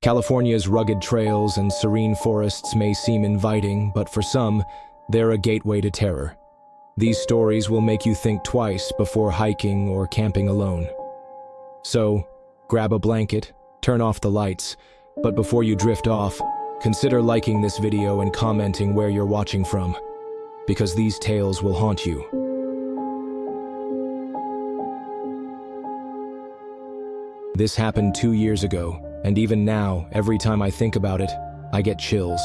California's rugged trails and serene forests may seem inviting, but for some, they're a gateway to terror. These stories will make you think twice before hiking or camping alone. So, grab a blanket, turn off the lights, but before you drift off, consider liking this video and commenting where you're watching from, because these tales will haunt you. This happened 2 years ago, and even now, every time I think about it, I get chills.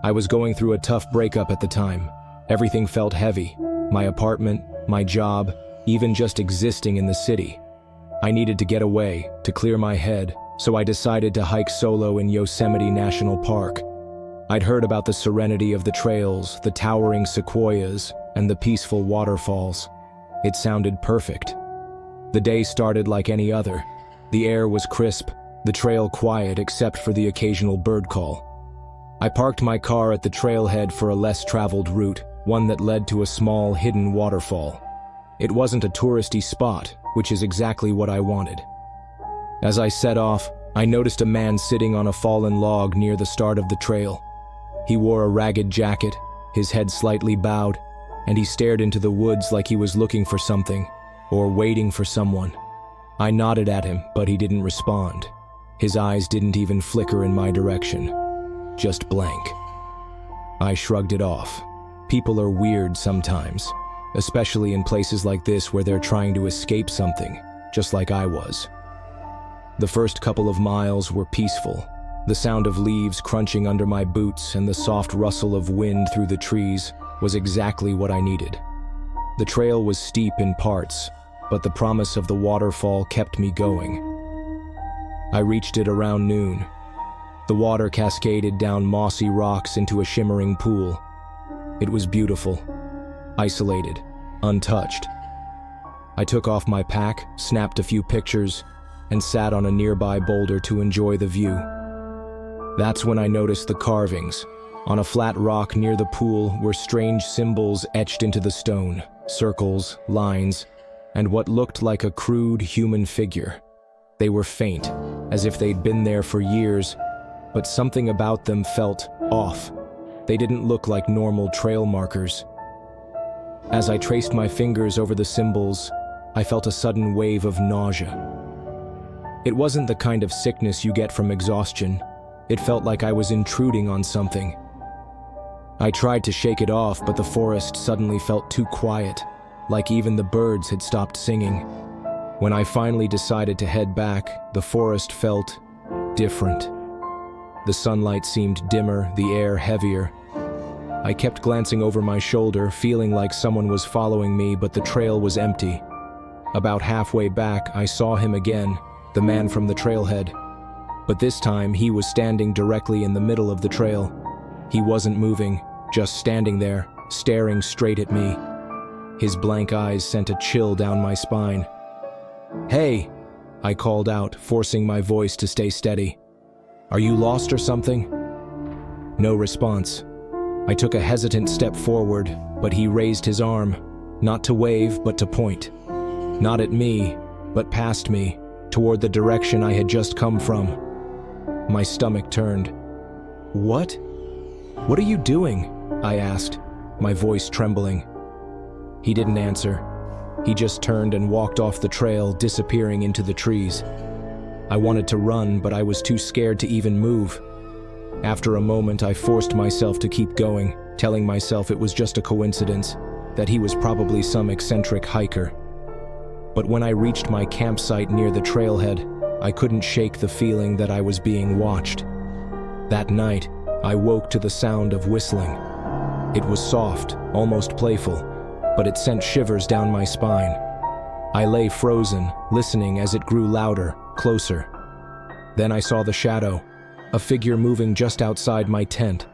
I was going through a tough breakup at the time. Everything felt heavy. My apartment, my job, even just existing in the city. I needed to get away, to clear my head, so I decided to hike solo in Yosemite National Park. I'd heard about the serenity of the trails, the towering sequoias, and the peaceful waterfalls. It sounded perfect. The day started like any other. The air was crisp, the trail quiet except for the occasional bird call. I parked my car at the trailhead for a less traveled route, one that led to a small, hidden waterfall. It wasn't a touristy spot, which is exactly what I wanted. As I set off, I noticed a man sitting on a fallen log near the start of the trail. He wore a ragged jacket, his head slightly bowed, and he stared into the woods like he was looking for something, or waiting for someone. I nodded at him, but he didn't respond. His eyes didn't even flicker in my direction. Just blank. I shrugged it off. People are weird sometimes, especially in places like this where they're trying to escape something, just like I was. The first couple of miles were peaceful. The sound of leaves crunching under my boots and the soft rustle of wind through the trees was exactly what I needed. The trail was steep in parts, but the promise of the waterfall kept me going. I reached it around noon. The water cascaded down mossy rocks into a shimmering pool. It was beautiful, isolated, untouched. I took off my pack, snapped a few pictures, and sat on a nearby boulder to enjoy the view. That's when I noticed the carvings. On a flat rock near the pool were strange symbols etched into the stone, circles, lines, and what looked like a crude human figure. They were faint, as if they'd been there for years, but something about them felt off. They didn't look like normal trail markers. As I traced my fingers over the symbols, I felt a sudden wave of nausea. It wasn't the kind of sickness you get from exhaustion. It felt like I was intruding on something. I tried to shake it off, but the forest suddenly felt too quiet, like even the birds had stopped singing. When I finally decided to head back, the forest felt different. The sunlight seemed dimmer, the air heavier. I kept glancing over my shoulder, feeling like someone was following me, but the trail was empty. About halfway back, I saw him again, the man from the trailhead. But this time, he was standing directly in the middle of the trail. He wasn't moving, just standing there, staring straight at me. His blank eyes sent a chill down my spine. "Hey," I called out, forcing my voice to stay steady. "Are you lost or something?" No response. I took a hesitant step forward, but he raised his arm, not to wave, but to point. Not at me, but past me, toward the direction I had just come from. My stomach turned. "What? What are you doing?" I asked, my voice trembling. He didn't answer. He just turned and walked off the trail, disappearing into the trees. I wanted to run, but I was too scared to even move. After a moment, I forced myself to keep going, telling myself it was just a coincidence, that he was probably some eccentric hiker. But when I reached my campsite near the trailhead, I couldn't shake the feeling that I was being watched. That night, I woke to the sound of whistling. It was soft, almost playful, but it sent shivers down my spine. I lay frozen, listening as it grew louder, closer. Then I saw the shadow, a figure moving just outside my tent.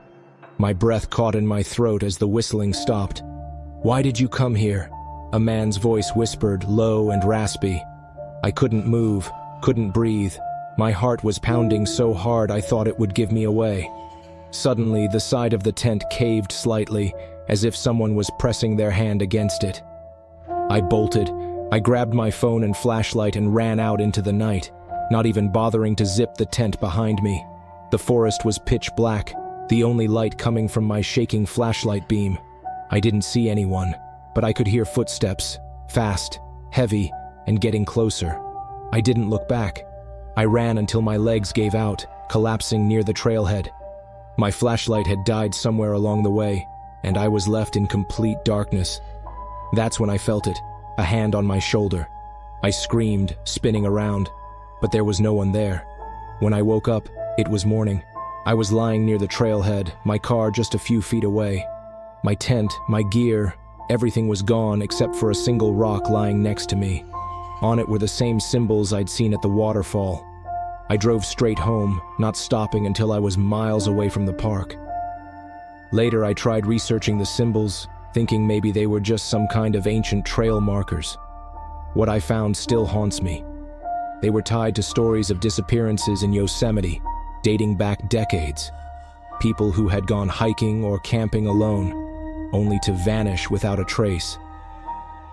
My breath caught in my throat as the whistling stopped. "Why did you come here?" A man's voice whispered, low and raspy. I couldn't move, couldn't breathe. My heart was pounding so hard I thought it would give me away. Suddenly, the side of the tent caved slightly, as if someone was pressing their hand against it. I bolted. I grabbed my phone and flashlight and ran out into the night. not even bothering to zip the tent behind me. The forest was pitch black, the only light coming from my shaking flashlight beam. I didn't see anyone, but I could hear footsteps, fast, heavy, and getting closer. I didn't look back. I ran until my legs gave out, collapsing near the trailhead. My flashlight had died somewhere along the way, and I was left in complete darkness. That's when I felt it, a hand on my shoulder. I screamed, spinning around, but there was no one there. When I woke up, it was morning. I was lying near the trailhead, my car just a few feet away. My tent, my gear, everything was gone except for a single rock lying next to me. On it were the same symbols I'd seen at the waterfall. I drove straight home, not stopping until I was miles away from the park. Later, I tried researching the symbols, thinking maybe they were just some kind of ancient trail markers. What I found still haunts me. They were tied to stories of disappearances in Yosemite, dating back decades. People who had gone hiking or camping alone, only to vanish without a trace.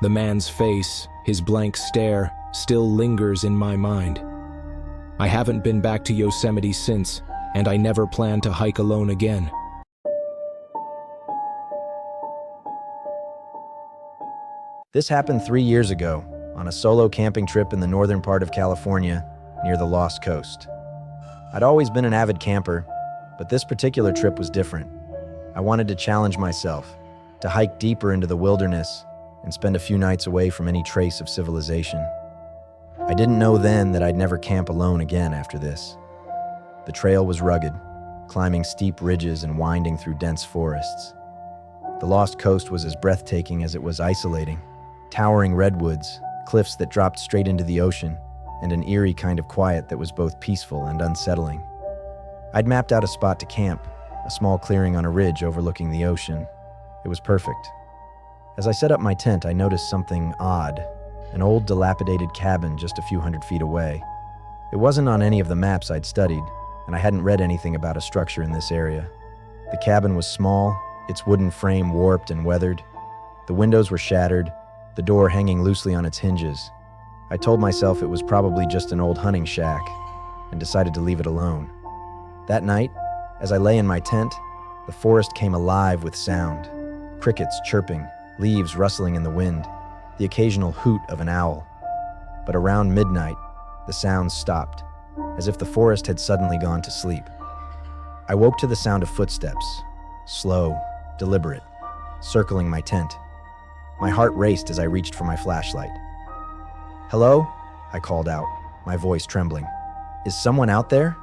The man's face, his blank stare, still lingers in my mind. I haven't been back to Yosemite since, and I never plan to hike alone again. This happened 3 years ago, on a solo camping trip in the northern part of California, near the Lost Coast. I'd always been an avid camper, but this particular trip was different. I wanted to challenge myself, to hike deeper into the wilderness and spend a few nights away from any trace of civilization. I didn't know then that I'd never camp alone again after this. The trail was rugged, climbing steep ridges and winding through dense forests. The Lost Coast was as breathtaking as it was isolating. Towering redwoods, cliffs that dropped straight into the ocean, and an eerie kind of quiet that was both peaceful and unsettling. I'd mapped out a spot to camp, a small clearing on a ridge overlooking the ocean. It was perfect. As I set up my tent, I noticed something odd, an old dilapidated cabin just a few hundred feet away. It wasn't on any of the maps I'd studied, and I hadn't read anything about a structure in this area. The cabin was small, its wooden frame warped and weathered. The windows were shattered, the door hanging loosely on its hinges. I told myself it was probably just an old hunting shack, and decided to leave it alone. That night, as I lay in my tent, the forest came alive with sound. Crickets chirping, leaves rustling in the wind, the occasional hoot of an owl. But around midnight, the sounds stopped, as if the forest had suddenly gone to sleep. I woke to the sound of footsteps, slow, deliberate, circling my tent. My heart raced as I reached for my flashlight. "Hello?" I called out, my voice trembling. "Is someone out there?"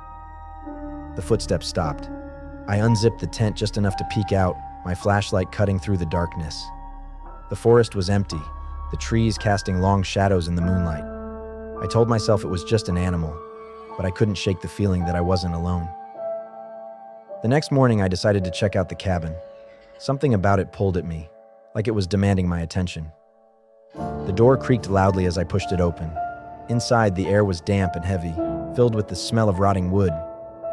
The footsteps stopped. I unzipped the tent just enough to peek out, my flashlight cutting through the darkness. The forest was empty, the trees casting long shadows in the moonlight. I told myself it was just an animal, but I couldn't shake the feeling that I wasn't alone. The next morning, I decided to check out the cabin. Something about it pulled at me, like it was demanding my attention. The door creaked loudly as I pushed it open. Inside, the air was damp and heavy, filled with the smell of rotting wood.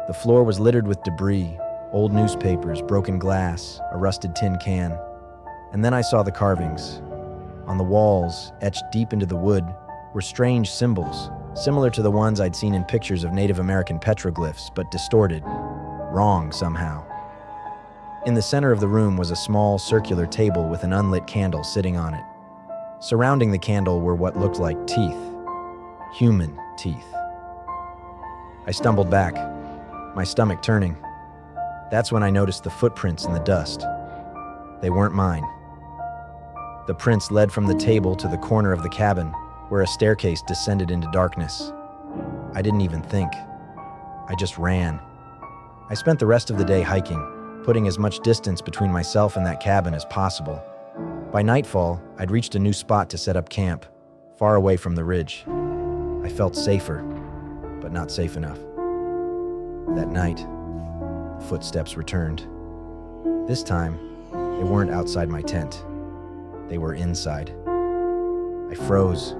The floor was littered with debris, old newspapers, broken glass, a rusted tin can. And then I saw the carvings. On the walls, etched deep into the wood, were strange symbols, similar to the ones I'd seen in pictures of Native American petroglyphs, but distorted, wrong somehow. In the center of the room was a small, circular table with an unlit candle sitting on it. Surrounding the candle were what looked like teeth. Human teeth. I stumbled back, my stomach turning. That's when I noticed the footprints in the dust. They weren't mine. The prints led from the table to the corner of the cabin, where a staircase descended into darkness. I didn't even think. I just ran. I spent the rest of the day hiking, putting as much distance between myself and that cabin as possible. By nightfall, I'd reached a new spot to set up camp, far away from the ridge. I felt safer, but not safe enough. That night, the footsteps returned. This time, they weren't outside my tent. They were inside. I froze,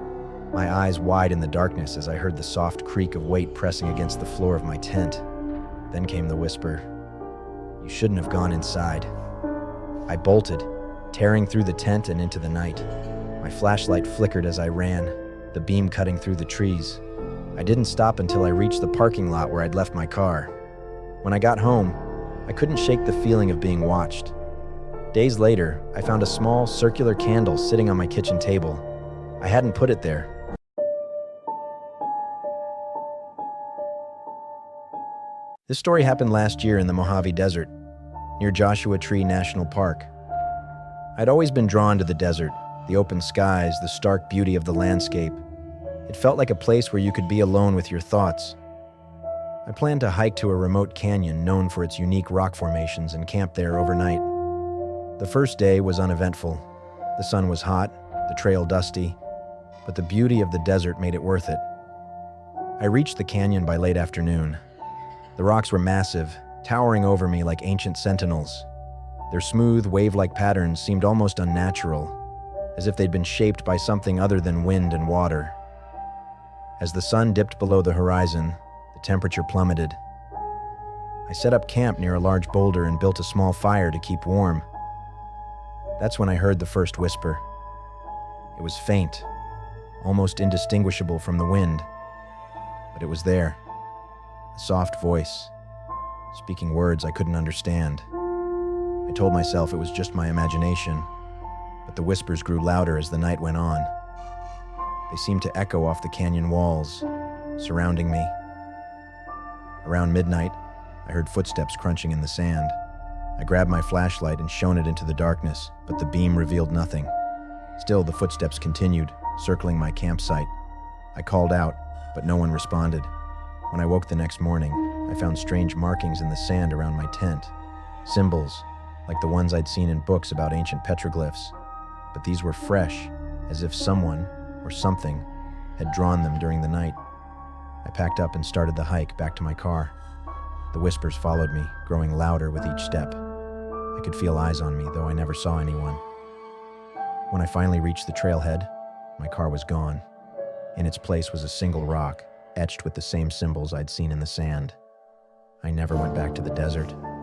my eyes wide in the darkness as I heard the soft creak of weight pressing against the floor of my tent. Then came the whisper, "You shouldn't have gone inside." I bolted, tearing through the tent and into the night. My flashlight flickered as I ran, the beam cutting through the trees. I didn't stop until I reached the parking lot where I'd left my car. When I got home, I couldn't shake the feeling of being watched. Days later, I found a small, circular candle sitting on my kitchen table. I hadn't put it there. This story happened last year in the Mojave Desert, near Joshua Tree National Park. I'd always been drawn to the desert, the open skies, the stark beauty of the landscape. It felt like a place where you could be alone with your thoughts. I planned to hike to a remote canyon known for its unique rock formations and camp there overnight. The first day was uneventful. The sun was hot, the trail dusty, but the beauty of the desert made it worth it. I reached the canyon by late afternoon. The rocks were massive, towering over me like ancient sentinels. Their smooth, wave-like patterns seemed almost unnatural, as if they'd been shaped by something other than wind and water. As the sun dipped below the horizon, the temperature plummeted. I set up camp near a large boulder and built a small fire to keep warm. That's when I heard the first whisper. It was faint, almost indistinguishable from the wind, but it was there. A soft voice, speaking words I couldn't understand. I told myself it was just my imagination, but the whispers grew louder as the night went on. They seemed to echo off the canyon walls, surrounding me. Around midnight, I heard footsteps crunching in the sand. I grabbed my flashlight and shone it into the darkness, but the beam revealed nothing. Still, the footsteps continued, circling my campsite. I called out, but no one responded. When I woke the next morning, I found strange markings in the sand around my tent. Symbols, like the ones I'd seen in books about ancient petroglyphs. But these were fresh, as if someone, or something, had drawn them during the night. I packed up and started the hike back to my car. The whispers followed me, growing louder with each step. I could feel eyes on me, though I never saw anyone. When I finally reached the trailhead, my car was gone. In its place was a single rock, etched with the same symbols I'd seen in the sand. I never went back to the desert.